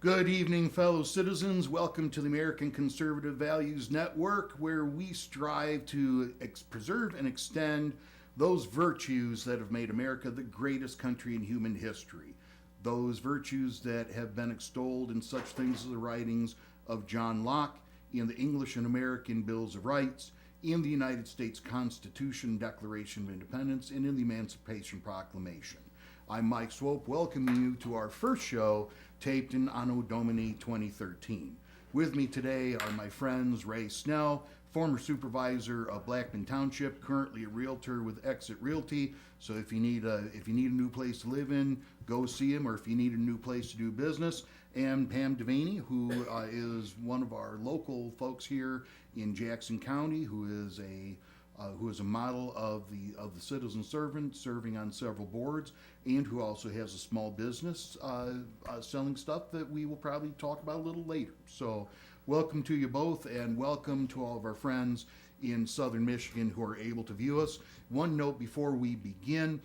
Good evening, fellow citizens. Welcome to the American Conservative Values Network, where we strive to preserve and extend those virtues that have made America the greatest country in human history. Those virtues that have been extolled in such things as the writings of John Locke, in the English and American Bills of Rights, in the United States Constitution, Declaration of Independence, and in the Emancipation Proclamation. I'm Mike Swope, welcoming you to our first show, taped in Anno Domini 2013. With me today are my friends Ray Snell, former supervisor of Blackman Township, currently a realtor with Exit Realty. So if you need a new place to live in, go see him, or if you need a new place to do business. And Pam Devaney, who is one of our local folks here in Jackson County, who is a model of the citizen servant, serving on several boards, and who also has a small business selling stuff that we will probably talk about a little later. So welcome to you both, and welcome to all of our friends in Southern Michigan who are able to view us. One note before we begin,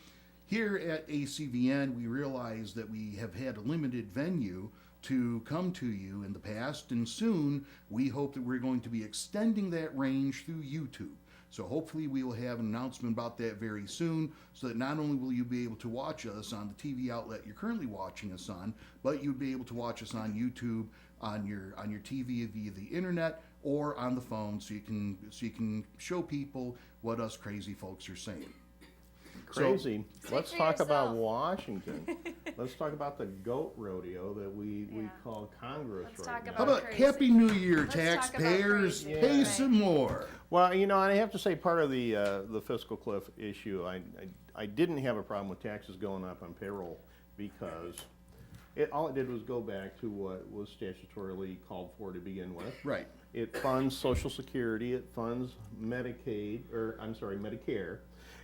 here at ACVN, we realize that we have had a limited venue to come to you in the past, and soon we hope that we're going to be extending that range through YouTube. So hopefully we will have an announcement about that very soon, so that not only will you be able to watch us on the TV outlet you're currently watching us on, but you'll be able to watch us on YouTube, on your TV via the internet, or on the phone, so you can show people what us crazy folks are saying. Crazy. So, let's talk about Washington. Let's talk about the goat rodeo that we call Congress right now. How about crazy. Happy New Year, Let's taxpayers? talk about Pay crazy. some more. Well, you know, I have to say part of the fiscal cliff issue, I didn't have a problem with taxes going up on payroll because all it did was go back to what was statutorily called for to begin with. Right. It funds Social Security, it funds Medicare,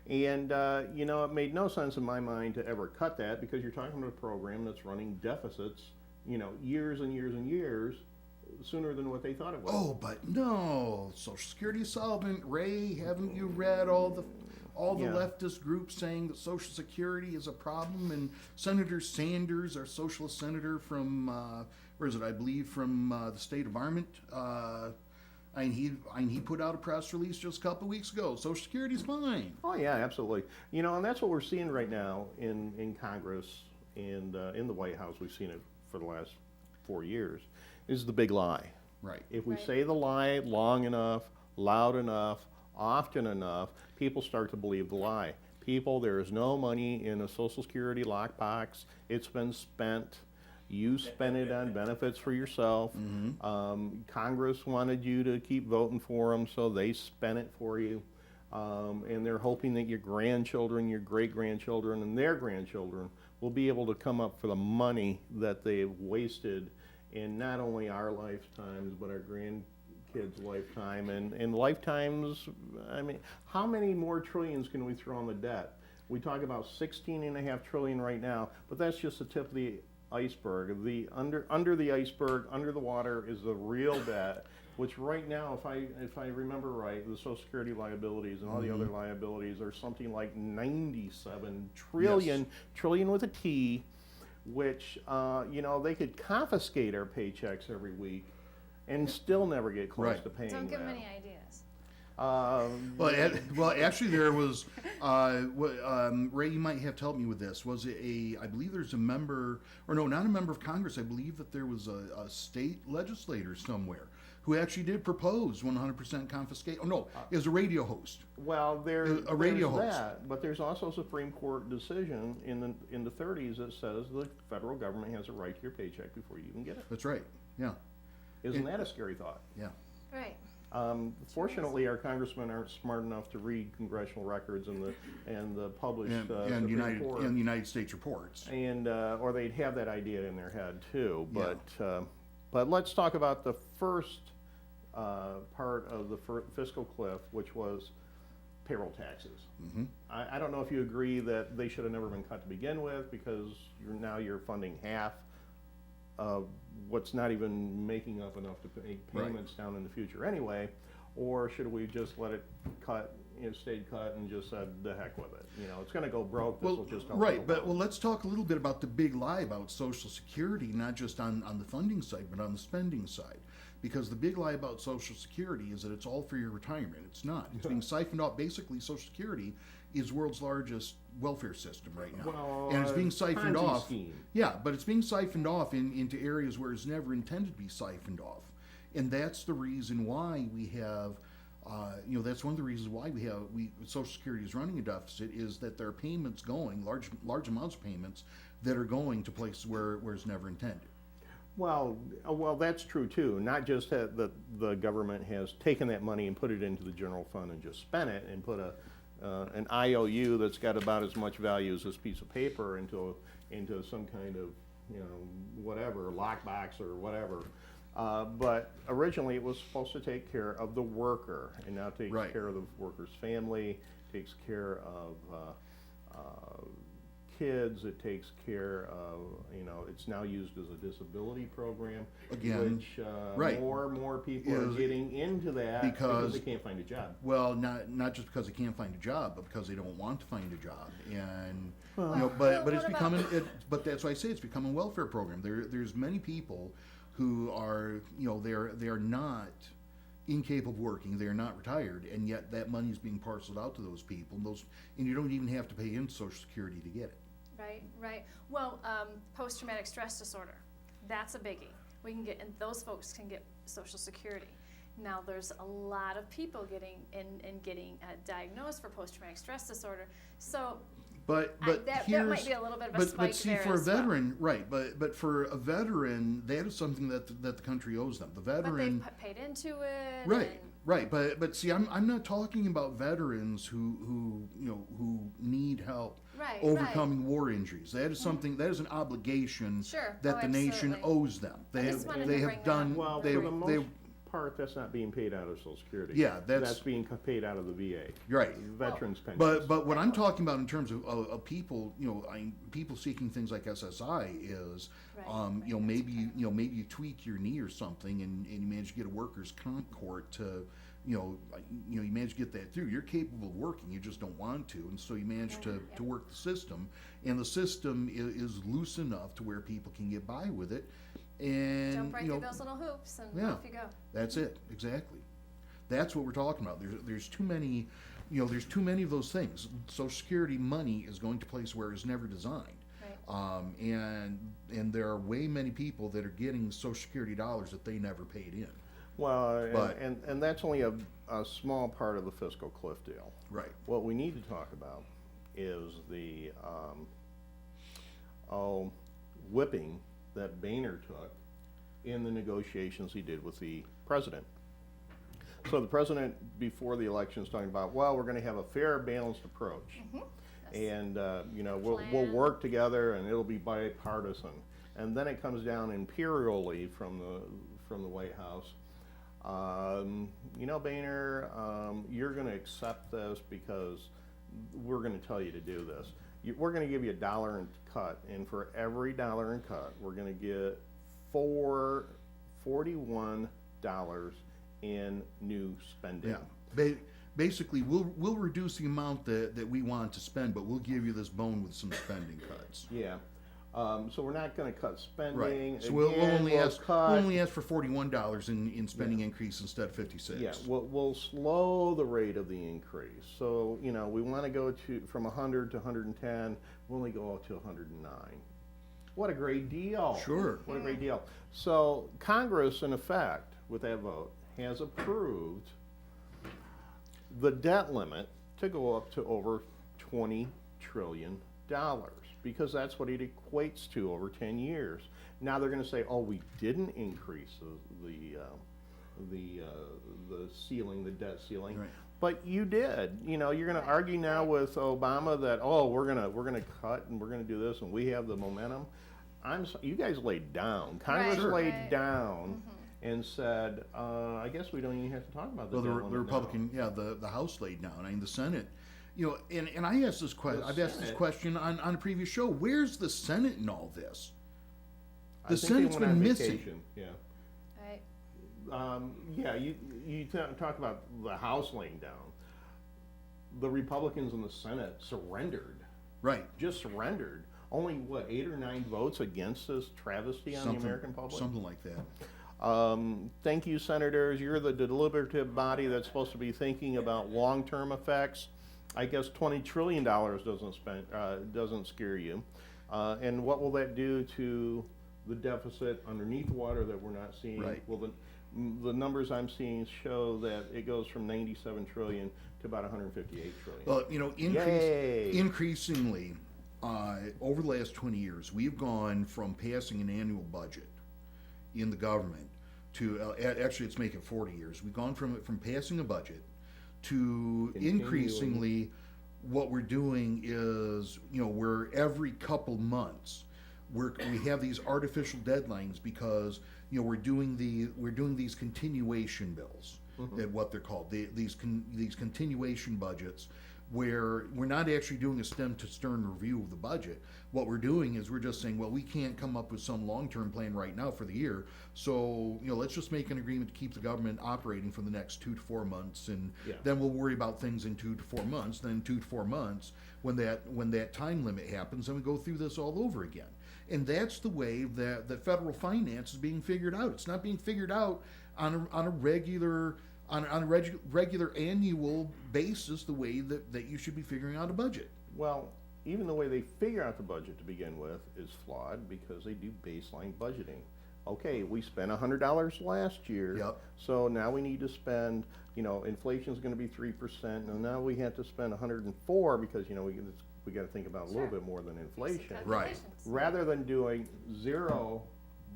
and you know, it made no sense in my mind to ever cut that, because you're talking about a program that's running deficits, you know, years and years and years sooner than what they thought it was. Oh, but no, Social Security is solvent. Ray, haven't you read all the leftist groups saying that Social Security is a problem? And Senator Sanders, our socialist senator from where is it? I believe from the state of Vermont. He put out a press release just a couple of weeks ago. Social Security's fine. Oh yeah, absolutely. You know, and that's what we're seeing right now in Congress and in the White House. We've seen it for the last 4 years. Is the big lie. Right. If we say the lie long enough, loud enough, often enough, people start to believe the lie. People, there is no money in a Social Security lockbox. It's been spent. You spent it on benefits for yourself. Mm-hmm. Congress wanted you to keep voting for them, so they spent it for you. And they're hoping that your grandchildren, your great-grandchildren, and their grandchildren will be able to come up for the money that they've wasted in not only our lifetimes, but our grandkids' lifetime. And lifetimes, I mean, how many more trillions can we throw on the debt? We talk about $16.5 trillion right now, but that's just the tip of the iceberg. The under the iceberg, under the water, is the real debt, which right now, if I remember right, the Social Security liabilities and all the other liabilities are something like 97 trillion, trillion with a T, which you know, they could confiscate our paychecks every week and still never get close to paying. Don't give them that. any ideas. Well, actually, there was Ray. You might have to help me with this. Was it I believe there's a member, or no, not a member of Congress. I believe that there was a state legislator somewhere who actually did propose 100% confiscate. Oh no, it was a radio host. Well, there's host. That, but there's also a Supreme Court decision in the 30s that says the federal government has a right to your paycheck before you even get it. That's right. Yeah. Isn't that a scary thought? Yeah. Right. Fortunately, our congressmen aren't smart enough to read congressional records and the published and United States reports, and or they'd have that idea in their head too. But let's talk about the first part of the fiscal cliff, which was payroll taxes. Mm-hmm. I don't know if you agree that they should have never been cut to begin with, because you're funding half of what's not even making up enough to make payments down in the future anyway, or should we just let it cut stayed cut and just said, the heck with it. You know, it's gonna go broke, this Well, will just help. right, people but out. well, let's talk a little bit about the big lie about Social Security, not just on the funding side, but on the spending side. Because the big lie about Social Security is that it's all for your retirement. It's not. It's being siphoned off. Basically, Social Security is world's largest welfare system right now, Well, and it's being siphoned Ponzi off. scheme. Yeah, but it's being siphoned off into areas where it's never intended to be siphoned off, and that's the reason why we have. That's one of the reasons why Social Security is running a deficit, is that there are payments going, large amounts of payments that are going to places where it's never intended. Well, that's true too. Not just that the government has taken that money and put it into the general fund and just spent it and put an IOU that's got about as much value as this piece of paper into some kind of, whatever, lockbox or whatever. But originally it was supposed to take care of the worker, and now it takes Right. care of the worker's family, takes care of kids, it takes care of, it's now used as a disability program. Again, which right. more and more people are Is- getting into that because they can't find a job. Well, not just because they can't find a job, but because they don't want to find a job, and Well, but it's what becoming. But that's why I say it's becoming a welfare program. There's many people who are they are not incapable of working. They are not retired, and yet that money is being parceled out to those people. And you don't even have to pay in Social Security to get it. Right. Well, post-traumatic stress disorder, that's a biggie. And those folks can get Social Security. Now, there's a lot of people getting diagnosed for post-traumatic stress disorder. So But that might be a little bit of a spike but see, there for a as well. veteran, right? But for a veteran, that is something that the country owes them. The But veteran, they've paid into it. right, and- right. But see, I'm not talking about veterans who need help Right, overcoming war injuries. That is something. That is an obligation Sure. that Oh, the nation absolutely. owes them. I just wanted to they bring have that up. done. Well, they for the most they part, that's not being paid out of Social Security. Yeah, that's being paid out of the VA. right. Veterans pensions. But what I'm talking about in terms of people, people seeking things like SSI is, Right, maybe you tweak your knee or something, and you manage to get a workers' comp court to, you manage to get that through. You're capable of working, you just don't want to, and so you manage to work the system, and the system is loose enough to where people can get by with it, and Jump right through those little hoops and yeah. off you go. That's it, exactly. That's what we're talking about. There's too many, there's too many of those things. Social Security money is going to places where it's never designed. Right. And there are way many people that are getting Social Security dollars that they never paid in. Well, But- and that's only a small part of the fiscal cliff deal. Right. What we need to talk about is the whipping that Boehner took in the negotiations he did with the president. So the president, before the election, is talking about, well, we're going to have a fair, balanced approach. And, we'll Plan. work together and it'll be bipartisan. And then it comes down imperially from the White House. Boehner, you're going to accept this because we're going to tell you to do this. We're going to give you $1 in cut, and for every $1 in cut, we're going to get $41 in new spending. Yeah. Basically, we'll reduce the amount that we want to spend, but we'll give you this bone with some spending cuts. Yeah. So we're not going to cut spending. Right. So we'll Again, only we'll ask cut. for $41 in spending increase instead of 56. Yeah, we'll slow the rate of the increase. So, we want to go from 100 to 110, we'll only go up to 109. What a great deal. Sure. What a great deal. So Congress, in effect, with that vote, has approved the debt limit to go up to over $20 trillion, because that's what it equates to over 10 years. Now they're going to say, oh, we didn't increase the ceiling, the debt ceiling. Right. But you did. You're going to argue now with Obama that, oh, we're gonna cut and we're gonna do this and we have the momentum. You guys laid down. Congress Right. laid Right. down and said, I guess we don't even have to talk about the Well, debt the limit Republican, the House laid down. I mean, the Senate, and I asked this question. I've asked this Senate- question on a previous show. Where's the Senate in all this? I The think they Senate's went been on missing. vacation, Yeah. Right. You talk about the House laying down. the Republicans in the Senate surrendered, Right. just surrendered. Only, what, 8 or 9 votes against this travesty on the American public? Something like that. Thank you, senators. You're the deliberative body that's supposed to be thinking about long-term effects. I guess $20 trillion doesn't scare you. And what will that do to the deficit underneath water that we're not seeing? Right. Well, the numbers I'm seeing show that it goes from 97 trillion to about 158 trillion. Well, you know, Yay. increasingly, over the last 20 years, we've gone from passing an annual budget in the government to, actually it's making 40 years. We've gone from passing a budget to Continuing. increasingly what we're doing is, you know, we're every couple months, we have these artificial deadlines because, you know, we're doing these continuation bills, at what they're called, these continuation budgets, where we're not actually doing a stem to stern review of the budget. What we're doing is we're just saying, well, we can't come up with some long-term plan right now for the year, so, you know, let's just make an agreement to keep the government operating for the next 2 to 4 months, and Yeah. then we'll worry about things in 2 to 4 months. Then 2 to 4 months, when that time limit happens, then we go through this all over again. And that's the way that federal finance is being figured out. It's not being figured out on a regular annual basis, the way that you should be figuring out a budget. Well, even the way they figure out the budget to begin with is flawed because they do baseline budgeting. Okay, we spent $100 last year. Yep. So now we need to spend, you know, inflation's gonna be 3%, and now we have to spend 104 because, you know, we gotta think about a little Sure. bit more than inflation. Right. Calculations. Rather than doing zero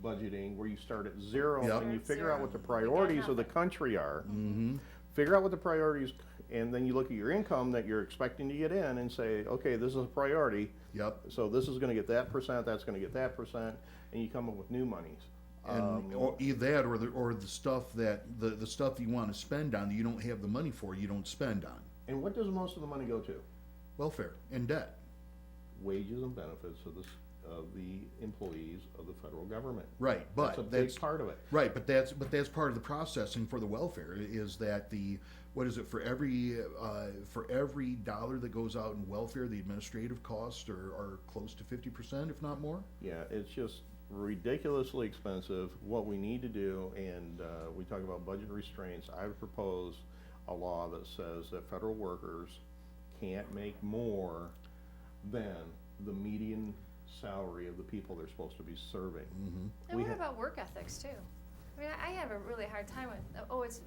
budgeting, where you start at zero Yep. and you Start at figure out zero. what the We got priorities of the nothing. country are. Mm-hmm. Figure out what the priorities, and then you look at your income that you're expecting to get in and say, okay, this is a priority. Yep. So this is gonna get that percent, that's gonna get that percent, and you come up with new monies. And or either that, or the stuff that the stuff you want to spend on that you don't have the money for, you don't spend on. And what does most of the money go to? Welfare and debt. Wages and benefits of the employees of the federal government. Right, but That's a big part of it. Right, but that's part of the processing for the welfare, is that what is it, for every dollar that goes out in welfare, the administrative costs are close to 50%, if not more. Yeah, it's just ridiculously expensive. What we need to do, and we talk about budget restraints, I would propose a law that says that federal workers can't make more than the median salary of the people they're supposed to be serving. And We what ha- about work ethics too? I mean, I have a really hard time with, oh, it's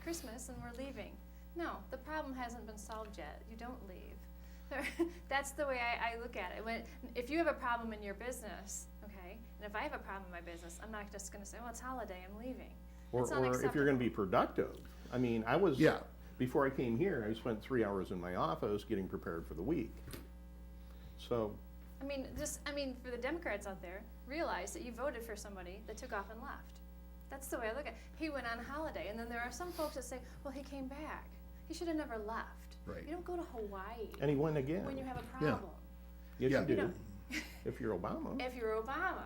Christmas and we're leaving. No, the problem hasn't been solved yet. You don't leave. That's the way I look at it. If you have a problem in your business, okay, and if I have a problem in my business, I'm not just gonna say, well, it's holiday, I'm leaving. That's Or if you're gonna unacceptable. be productive. I mean, Yeah. before I came here, I spent 3 hours in my office getting prepared for the week. So, I mean, for the Democrats out there, realize that you voted for somebody that took off and left. That's the way I look at it. He went on holiday, and then there are some folks that say, well, he came back. He should have never left. Right. You don't go to Hawaii and he went again. when you have a Yeah. problem. Yes, Yeah. you do. You know, If you're Obama. if you're Obama.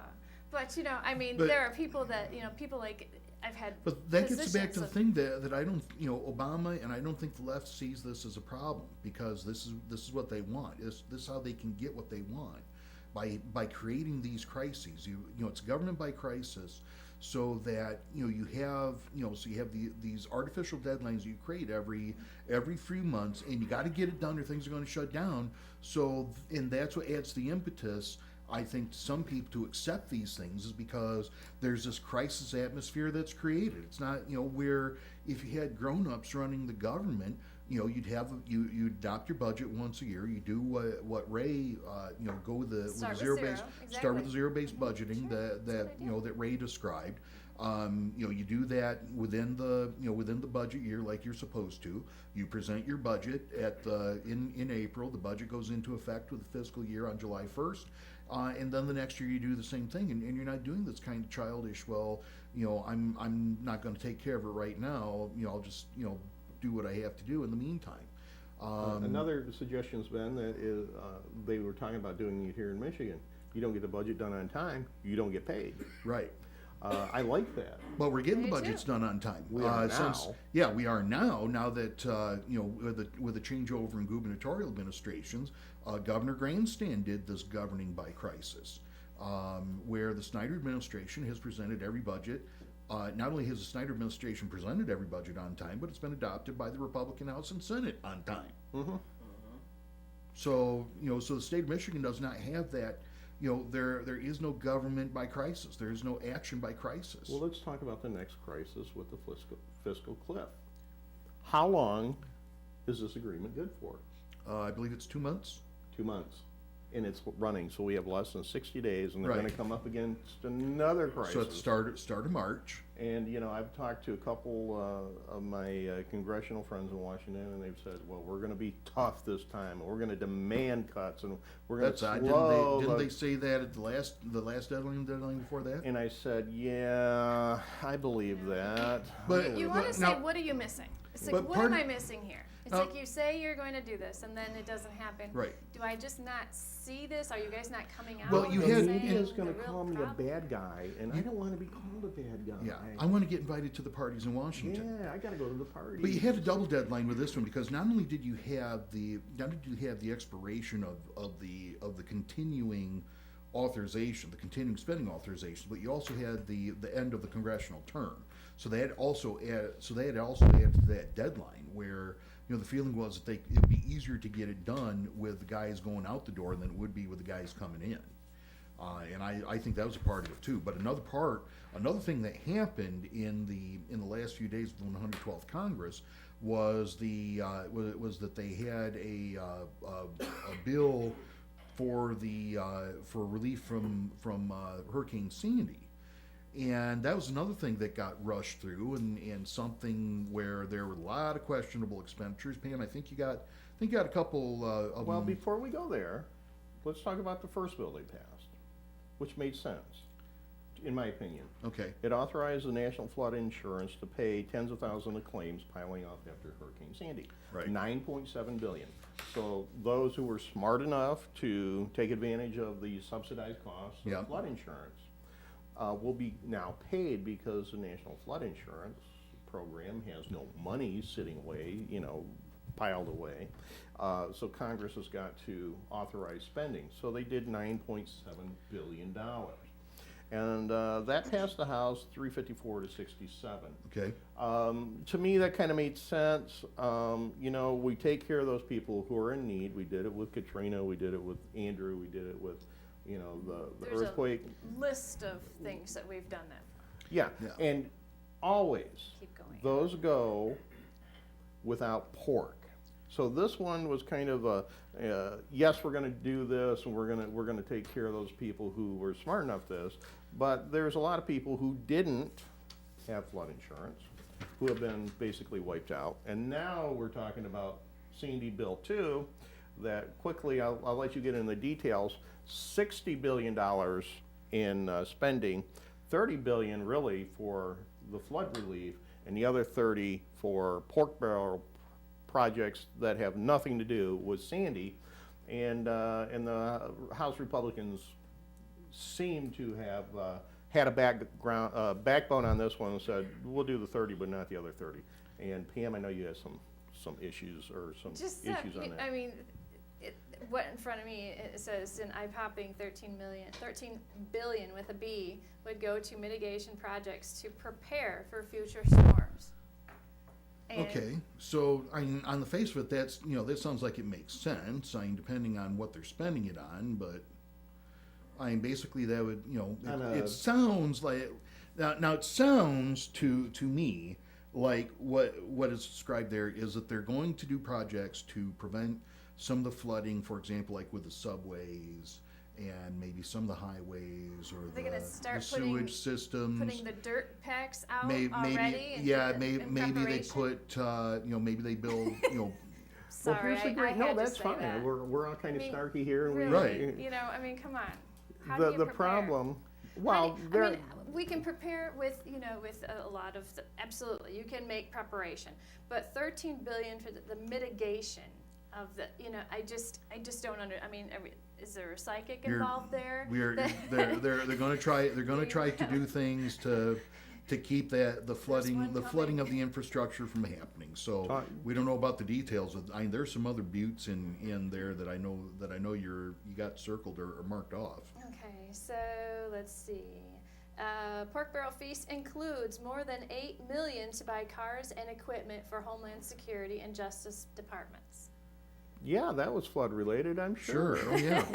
But, I mean, But- there are people that, people like, I've had But that gets back to positions the of- thing that I don't, Obama, and I don't think the left sees this as a problem, because this is what they want. This is how they can get what they want, by creating these crises. It's government by crisis, so that you have these artificial deadlines you create every few months, and you got to get it done or things are going to shut down. So, and that's what adds the impetus, I think, to some people to accept these things, is because there's this crisis atmosphere that's created. It's not, where if you had grown-ups running the government, you'd adopt your budget once a year. You do what Ray, go with the Start with zero-based, zero, start with the exactly. zero-based budgeting Sure, that that's what I do. that Ray described. You do that within the budget year, like you're supposed to. You present your budget in April. The budget goes into effect with the fiscal year on July 1st. And then the next year you do the same thing, and you're not doing this kind of childish, well, I'm not going to take care of it right now. I'll just do what I have to do in the meantime. Another suggestion's been that they were talking about doing it here in Michigan. You don't get the budget done on time, you don't get paid. Right. I like that. But we're getting the Me budgets too. done on time. We are now. Yeah, we are now. Now that with the changeover in gubernatorial administrations, Governor Grandstand did this governing by crisis, where the Snyder administration has presented every budget. Not only has the Snyder administration presented every budget on time, but it's been adopted by the Republican House and Senate on time. Mm-hmm. So so the state of Michigan does not have that. There is no government by crisis. There is no action by crisis. Well, let's talk about the next crisis with the fiscal cliff. How long is this agreement good for? I believe it's 2 months. 2 months. And it's running, so we have less than 60 days, and they're Right. going to come up against another crisis. So it's start of March. And, I've talked to a couple of my congressional friends in Washington, and they've said, well, we're going to be tough this time, and we're going to demand cuts, and we're going to slow. Didn't they say that at the last deadline before that? And I said, yeah, I believe that. But You want to say, now- what are you missing? It's like, But what am pardon- I missing here? It's Now- like you say you're going to do this, and then it doesn't happen. Right. Do I just not see this? Are you guys not coming out? Well, you and had- The saying media's going the to real call me a problem? bad guy, and I don't want to be called a bad guy. Yeah, I want to get invited to the parties in Washington. Yeah, I got to go to the party. But you had a double deadline with this one because not only did you have the expiration of the continuing authorization, the continuing spending authorization, but you also had the end of the congressional term. So they had also added to that deadline where the feeling was that it'd be easier to get it done with the guys going out the door than it would be with the guys coming in. And I think that was a part of it too. But another thing that happened in the last few days of the 112th Congress was that they had a bill for relief from Hurricane Sandy. And that was another thing that got rushed through, and something where there were a lot of questionable expenditures. Pam, I think you got a couple of Well, them. before we go there, let's talk about the first bill they passed, which made sense, in my opinion. Okay. It authorized the National Flood Insurance to pay tens of thousands of claims piling up after Hurricane Sandy. Right. $9.7 billion. So those who were smart enough to take advantage of the subsidized costs of Yeah. flood insurance will be now paid because the National Flood Insurance Program has no money sitting away, piled away. So Congress has got to authorize spending. So they did $9.7 billion. And that passed the House 354 to 67. Okay. To me, that kind of made sense. We take care of those people who are in need. We did it with Katrina. We did it with Andrew. We did it with, the There's earthquake. a list of things that we've done that for. Yeah. Yeah. And always, Keep going. those go without pork. So this one was kind of yes, we're going to do this, and we're going to take care of those people who were smart enough to this. But there's a lot of people who didn't have flood insurance, who have been basically wiped out. And now we're talking about Sandy Bill 2, that quickly, I'll let you get into the details, $60 billion in spending, $30 billion really for the flood relief, and the other 30 for pork barrel projects that have nothing to do with Sandy. And the House Republicans seem to have had a backbone on this one and said, we'll do the 30, but not the other 30. And Pam, I know you have some issues or some Just issues on that. I mean, what in front of me, it says an eye-popping 13 billion with a B would go to mitigation projects to prepare for future storms. And Okay, so on the face of it, that sounds like it makes sense. Depending on what they're spending it on, but basically that would it sounds like now it sounds to me like what is described there is that they're going to do projects to prevent some of the flooding, for example, like with the subways and maybe some of the highways or They're gonna start the sewage systems. putting the dirt packs out Maybe, already. maybe they put, maybe they build, Sorry, well, here's the I great, had no, to that's say fine. that. We're all kind of I mean, snarky here. And Really, Right. Come on. How do you the prepare? problem, well, we can prepare with a lot of absolutely. You can make preparation, but 13 billion for the mitigation of the I just don't is there a psychic You're- involved there? They're going to try. They're going to try to do things to keep the flooding one of coming. the infrastructure from happening. So Talk- we don't know about the details. There's some other buttes in there that I know you got circled or marked off. Okay, so let's see. Pork barrel feast includes more than $8 million to buy cars and equipment for Homeland Security and Justice Departments. Yeah, that was flood related, I'm sure. Sure. Oh yeah.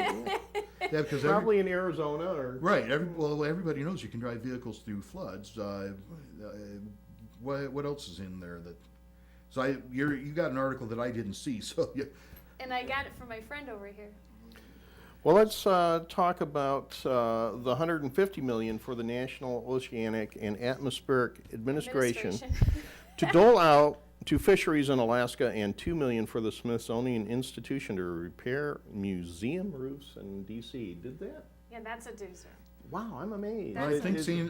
Yeah, because Probably in Arizona or. right. Everybody knows you can drive vehicles through floods. What else is in there that? So you got an article that I didn't see. So yeah. And I got it from my friend over here. Well, let's talk about the $150 million for the National Oceanic and Atmospheric Administration to dole out to fisheries in Alaska, and $2 million for the Smithsonian Institution to repair museum roofs in D.C. Did that? Yeah, that's a doozer. Wow, I'm amazed. That's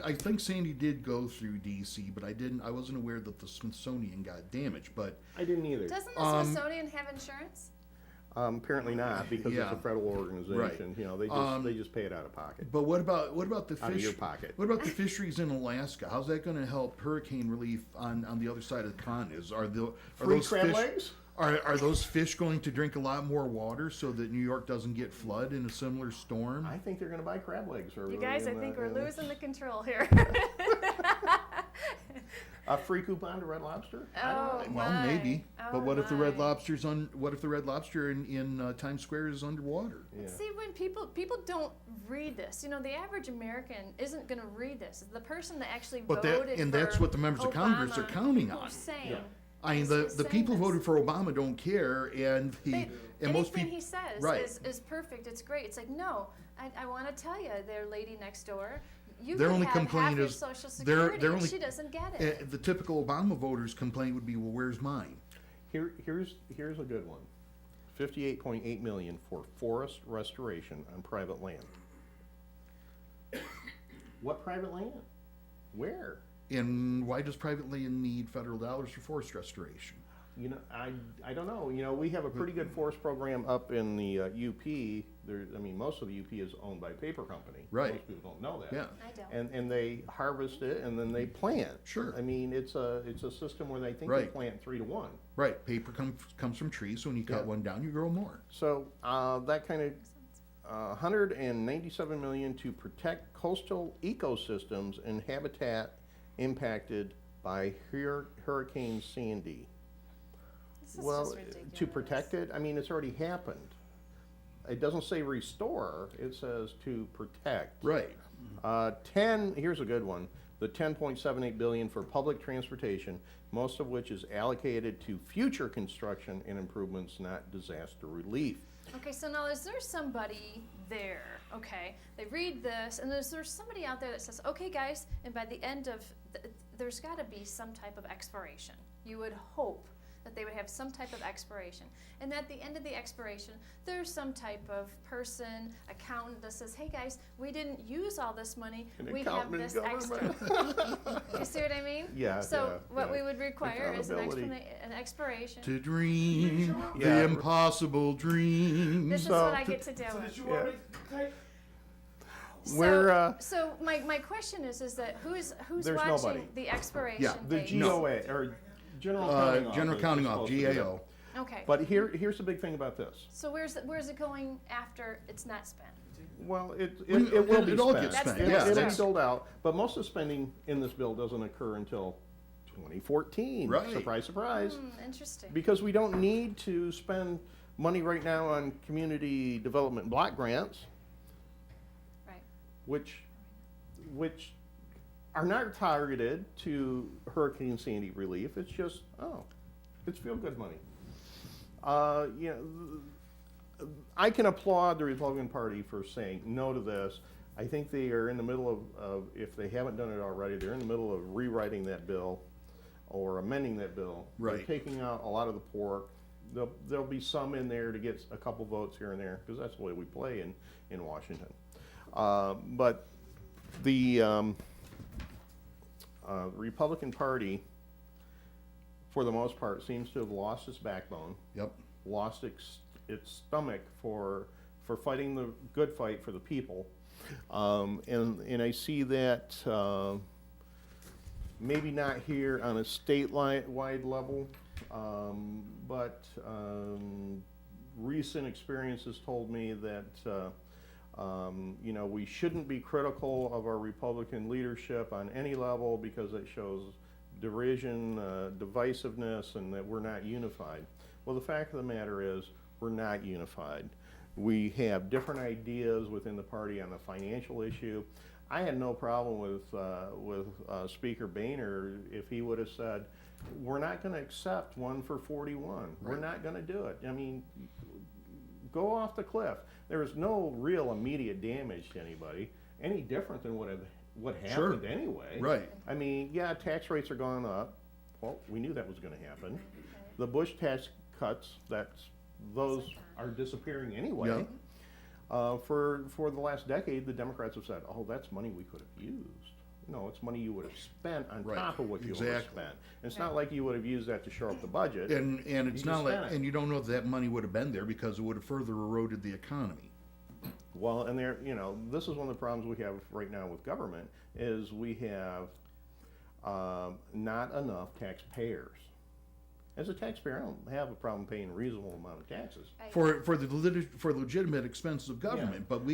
I think Sandy did go through DC, but I wasn't aware that the Smithsonian got damaged. But I didn't either. Doesn't the Smithsonian have insurance? Apparently not, because Yeah. it's a federal organization. Right. You know, they just pay it out of pocket. but what about the Out of fish? your pocket. What about the fisheries in Alaska? How's that going to help hurricane relief on the other side of the continent? Are Free those crab fish? legs? Are those fish going to drink a lot more water so that New York doesn't get flood in a similar storm? I think they're going to buy crab legs. You guys, I think we're losing the control here. A free coupon to Red Lobster? Oh, Well, my. maybe. Oh, But what if the Red my. Lobster's what if the Red Lobster in Times Square is underwater? Yeah. See, when people don't read this, you know, the average American isn't going to read this. The person that actually But voted that's for what the members of Congress are Obama, counting on. who's saying, Yeah. I mean, who's the saying people who this. voted for Obama don't care, and most Anything people. he says right. is perfect. It's great. It's like, no, I want to tell you, their lady next door, you Their could only have half complaint your is Social they're Security, and only- she doesn't get it. The typical Obama voter's complaint would be, well, where's mine? Here's a good one. $58.8 million for forest restoration on private land. What private land? Where? And why does private land need federal dollars for forest restoration? You know, I don't know. You know, we have a pretty good forest program up in the UP. Most of the UP is owned by a paper company. Right. Most people don't know that. Yeah. I don't. And they harvest it and then they plant. Sure. I mean, it's a system where they think they Right. plant 3 to 1. Right. Paper comes from trees, so when you cut Yeah. one down, you grow more. So that kind of $197 million to protect coastal ecosystems and habitat impacted by Hurricane Sandy. This is Well, just ridiculous. to protect it, I mean, it's already happened. It doesn't say restore, it says to protect. Right. 10, here's a good one, the $10.78 billion for public transportation, most of which is allocated to future construction and improvements, not disaster relief. Okay, so now is there somebody there, okay, they read this, and is there somebody out there that says, okay guys, and by the end of, there's gotta be some type of expiration. You would hope that they would have some type of expiration. And at the end of the expiration, there's some type of person, accountant that says, hey guys, we didn't use all this money, An we have accountant this in extra. government. You see what I mean? Yeah, So yeah, what yeah. we would require is an Accountability. expiration. To dream Yeah. the impossible dream. This is So- what I get to do. We're, So my question is that who's There's watching nobody. the expiration Yeah, the date? GOA, or General Counting Office. General is Counting Office, supposed to do that. GAO. Okay. But here's the big thing about this. So where's it going after it's not spent? Well, it Well, will be it all spent. gets That's spent. the It- Yeah, next it'll be that's, sold out, but most of the spending in this bill doesn't occur until 2014. Right. Surprise, surprise. Interesting. Because we don't need to spend money right now on community development block grants, Right. which are not targeted to Hurricane Sandy relief. It's just, it's feel-good money. I can applaud the Republican Party for saying no to this. I think they are in the middle of, if they haven't done it already, they're in the middle of rewriting that bill or amending that bill. Right. They're taking out a lot of the pork. There'll be some in there to get a couple votes here and there, because that's the way we play in Washington. But the Republican Party, for the most part, seems to have lost its backbone, yep. lost its stomach for for fighting the good fight for the people. And I see that maybe not here on a statewide level, but recent experiences told me that you know, we shouldn't be critical of our Republican leadership on any level because it shows derision, divisiveness, and that we're not unified. Well, the fact of the matter is we're not unified. We have different ideas within the party on the financial issue. I had no problem with Speaker Boehner if he would have said, we're not going to accept 1 for 41. Right. We're not going to do it. I mean, go off the cliff. There is no real immediate damage to anybody, any different than what happened Sure. anyway. Right. I mean, yeah, tax rates are going up. Well, we knew that was going to happen. The Bush tax cuts, those are disappearing anyway. Yeah. For the last decade, the Democrats have said, oh, that's money we could have used. No, it's money you would have spent on Right. top of what you would have Exactly. spent. And it's not like you would have used that to shore up the budget. And it's You not just like, spent it. and you don't know if that money would have been there because it would have further eroded the economy. Well, and there, you know, this is one of the problems we have right now with government is we have not enough taxpayers. As a taxpayer, I don't have a problem paying a reasonable amount of taxes. For legitimate expenses of government, Yeah. but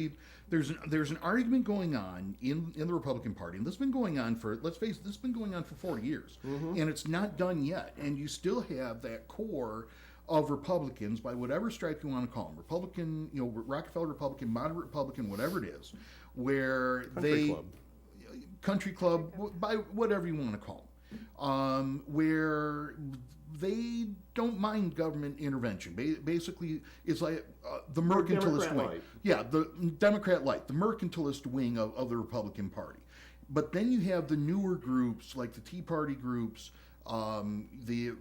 there's an argument going on in the Republican Party, and this has been going on for, let's face it, this has been going on for 40 years, and it's not done yet. And you still have that core of Republicans, by whatever stripe you want to call them, Republican, you know, Rockefeller Republican, moderate Republican, whatever it is, where country club, by whatever you want to call them, where they don't mind government intervention. Basically, it's like the mercantilist Democrat wing. light. Yeah, the Democrat light, the mercantilist wing of the Republican Party. But then you have the newer groups, like the Tea Party groups, the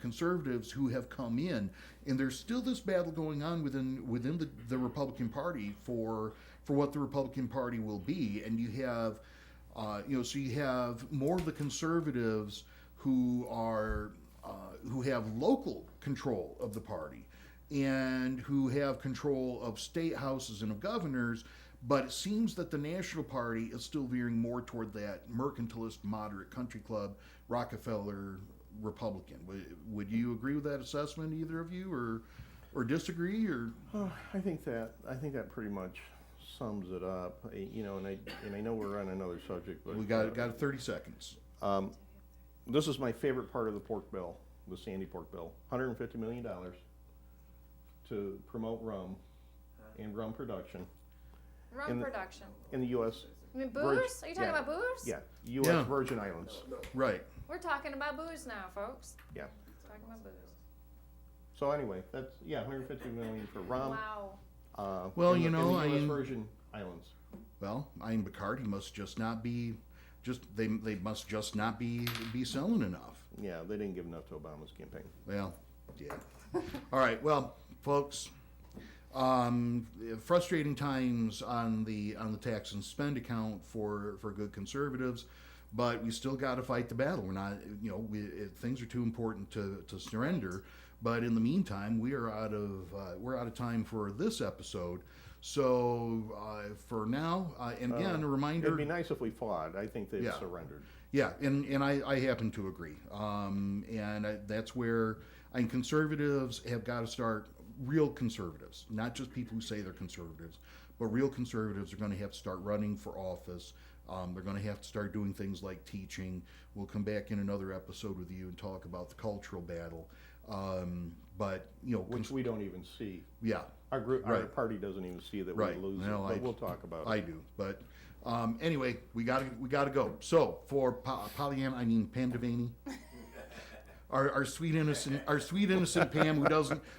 conservatives who have come in, and there's still this battle going on within the Republican Party for what the Republican Party will be, and you have so you have more of the conservatives who have local control of the party and who have control of state houses and of governors, but it seems that the National Party is still veering more toward that mercantilist, moderate country club, Rockefeller Republican. Would you agree with that assessment, either of you, or disagree, or? I think that pretty much sums it up. You know, and I know we're on another subject, but We got 30 seconds. This is my favorite part of the pork bill, the Sandy pork bill. $150 million to promote rum and rum production Rum production. in the U.S. I mean, booze? Are you talking yeah. about booze? Yeah, U.S. Yeah. Virgin Islands. Right. We're talking about booze now, folks. Yeah. Talking about booze. So anyway, that's 150 million for rum. Wow. Well, in you the, know, in the U.S. I- Virgin Islands. Well, Bacardi must just not be, they must just not be selling enough. Yeah, they didn't give enough to Obama's campaign. Well, yeah. All right. Well, folks, frustrating times on the tax and spend account for good conservatives, but we still got to fight the battle. We're not, things are too important to surrender. But in the meantime, we're out of time for this episode. So for now, and again, a reminder. It'd be nice if we fought. I think they've Yeah. surrendered. Yeah, and I happen to agree. That's where conservatives have got to start, real conservatives, not just people who say they're conservatives, but real conservatives are going to have to start running for office. They're going to have to start doing things like teaching. We'll come back in another episode with you and talk about the cultural battle. But, Which we don't even see. yeah. Our group, our Right. party doesn't even see that Right. we're losing, No, but we'll talk about it. I do, but anyway, we gotta go. So for Pollyanna, I mean Pam Devaney, our sweet innocent Pam,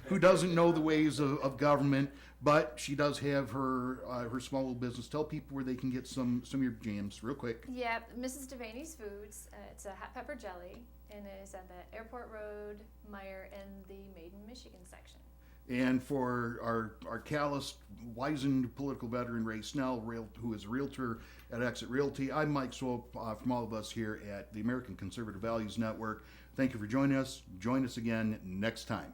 who doesn't know the ways of government, but she does have her small little business. Tell people where they can get some of your jams, real quick. Yeah, Mrs. Devaney's Foods. It's a hot pepper jelly, and it is at the Airport Road, Meyer, and the Made in Michigan section. And for our calloused, wizened political veteran, Ray Snell, who is a realtor at Exit Realty, I'm Mike Swope from all of us here at the American Conservative Values Network. Thank you for joining us. Join us again next time.